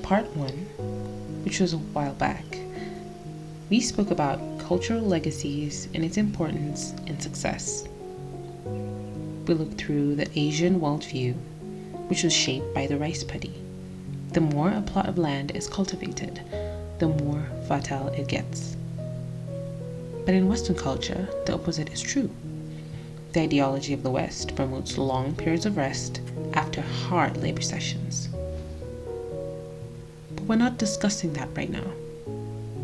part 1, which was a while back, we spoke about cultural legacies and its importance in success. We looked through the Asian worldview, which was shaped by the rice paddy. The more a plot of land is cultivated, the more fertile it gets. But in Western culture, the opposite is true. The ideology of the West promotes long periods of rest after hard labor sessions. But we're not discussing that right now.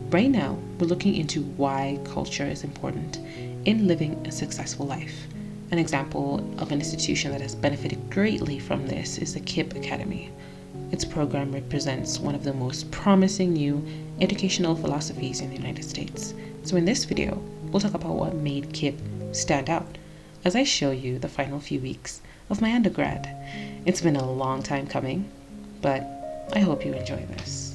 Right now, we're looking into why culture is important in living a successful life. An example of an institution that has benefited greatly from this is the KIPP Academy. Its program represents one of the most promising new educational philosophies in the United States. So in this video, we'll talk about what made KIPP stand out as I show you the final few weeks of my undergrad. It's been a long time coming, but I hope you enjoy this.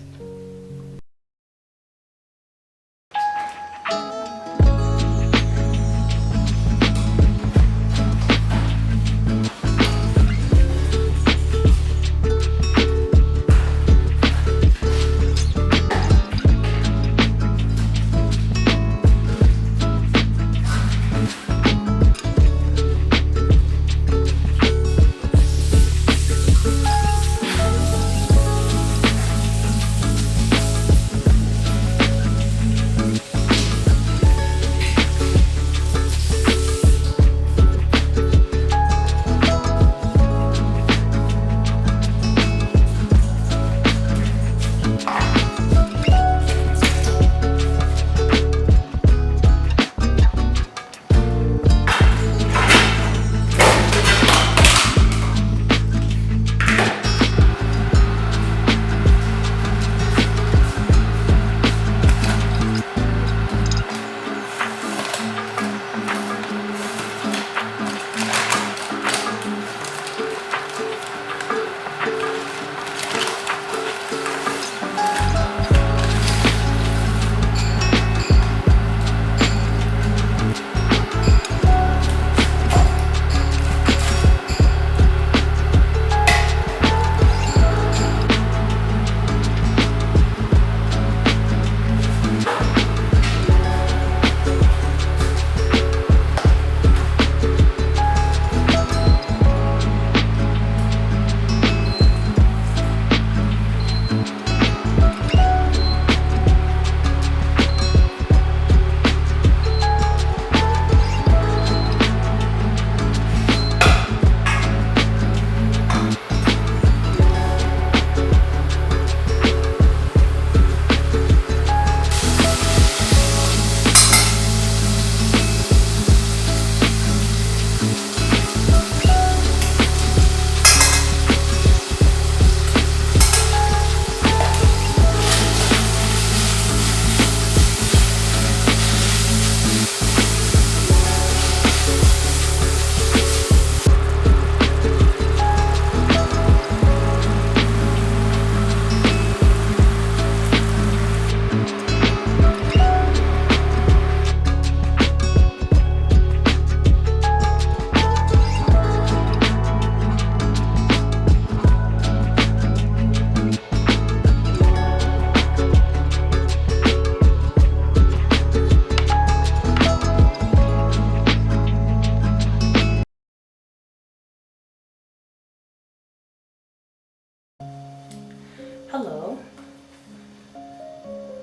Hello.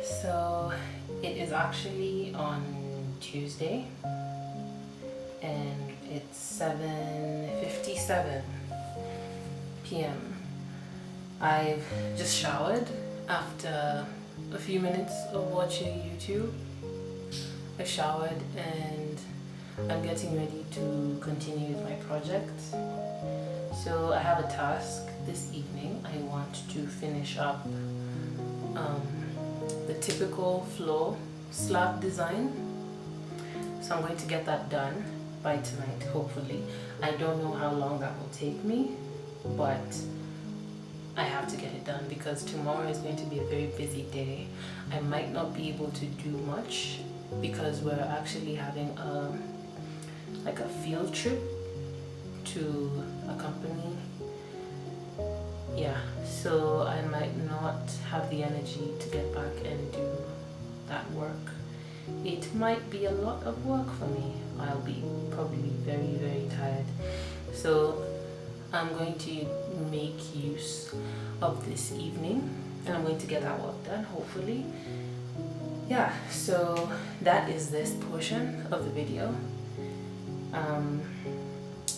So it is actually on Tuesday and it's 7:57 p.m. I've just showered after a few minutes of watching YouTube. I showered and I'm getting ready to continue with my project. So I have a task this evening. I want to finish up the typical floor slab design. So I'm going to get that done by tonight, hopefully. I don't know how long that will take me, but I have to get it done because tomorrow is going to be a very busy day. I might not be able to do much because we're actually having a field trip to a company yeah, so I might not have the energy to get back and do that work. It might be a lot of work for me. I'll be probably very, very tired. So I'm going to make use of this evening and I'm going to get that work done, hopefully. Yeah, so that is this portion of the video.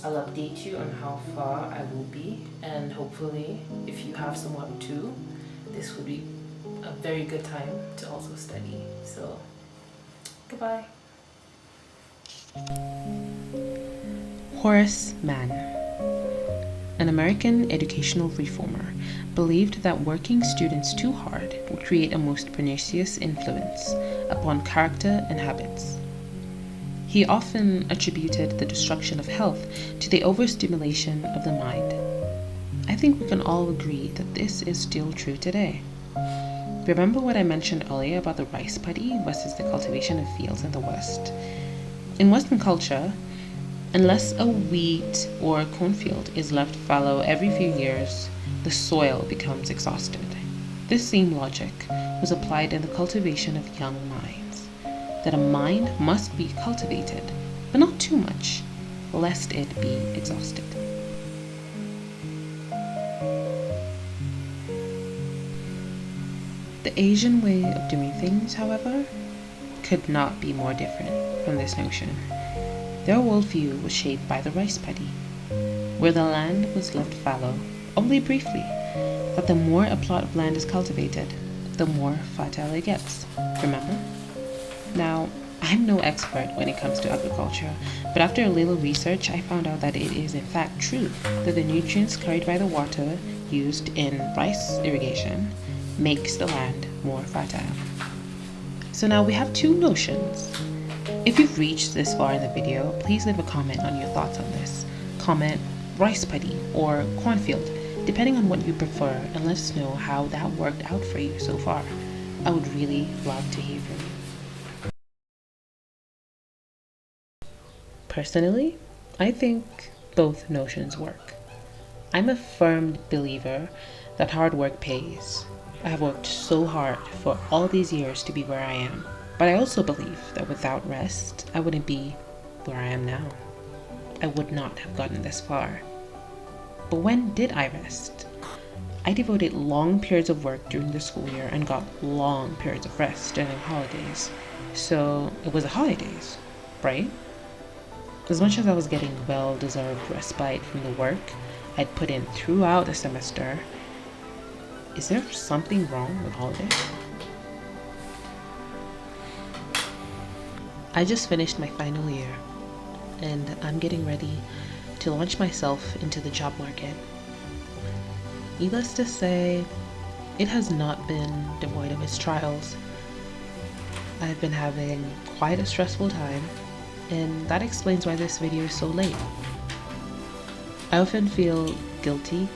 I'll update you on how far I will be, and hopefully if you have some work too, this will be a very good time to also study. So goodbye. Horace Mann, an American educational reformer, believed that working students too hard would create a most pernicious influence upon character and habits. He often attributed the destruction of health to the overstimulation of the mind. I think we can all agree that this is still true today. Remember what I mentioned earlier about the rice paddy versus the cultivation of fields in the West? In Western culture, unless a wheat or cornfield is left fallow every few years, the soil becomes exhausted. This same logic was applied in the cultivation of young minds, that a mind must be cultivated, but not too much, lest it be exhausted. The Asian way of doing things, however, could not be more different from this notion. Their worldview was shaped by the rice paddy, where the land was left fallow, only briefly, that the more a plot of land is cultivated, the more fertile it gets. Remember? Now, I'm no expert when it comes to agriculture, but after a little research, I found out that it is in fact true that the nutrients carried by the water used in rice irrigation makes the land more fertile. So now we have two notions. If you've reached this far in the video, please leave a comment on your thoughts on this. Comment rice paddy or cornfield, depending on what you prefer, and let us know how that worked out for you so far. I would really love to hear from you. Personally, I think both notions work. I'm a firm believer that hard work pays. I have worked so hard for all these years to be where I am, but I also believe that without rest, I wouldn't be where I am now. I would not have gotten this far. But when did I rest? I devoted long periods of work during the school year and got long periods of rest during holidays. So it was the holidays, right? As much as I was getting well-deserved respite from the work I'd put in throughout the semester, is there something wrong with holidays? I just finished my final year, and I'm getting ready to launch myself into the job market. Needless to say, it has not been devoid of its trials. I've been having quite a stressful time, and that explains why this video is so late. I often feel guilty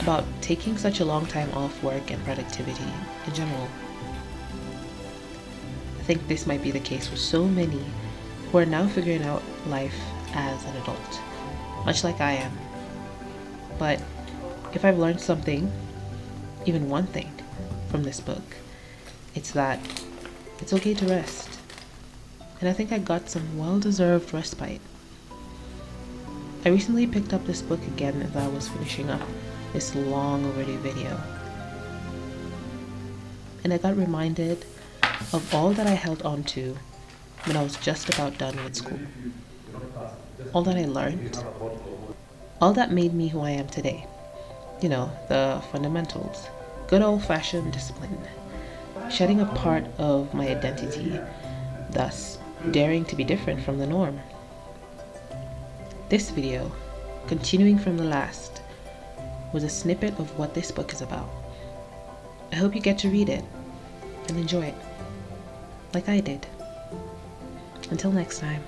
about taking such a long time off work and productivity in general. I think this might be the case with so many who are now figuring out life as an adult, much like I am. But if I've learned something, even one thing, from this book, it's that it's okay to rest. And I think I got some well-deserved respite. I recently picked up this book again as I was finishing up this long overdue video. And I got reminded of all that I held on to when I was just about done with school. All that I learned, all that made me who I am today. You know, the fundamentals, good old-fashioned discipline, shedding a part of my identity, thus daring to be different from the norm. This video, continuing from the last, was a snippet of what this book is about. I hope you get to read it and enjoy it, like I did. Until next time.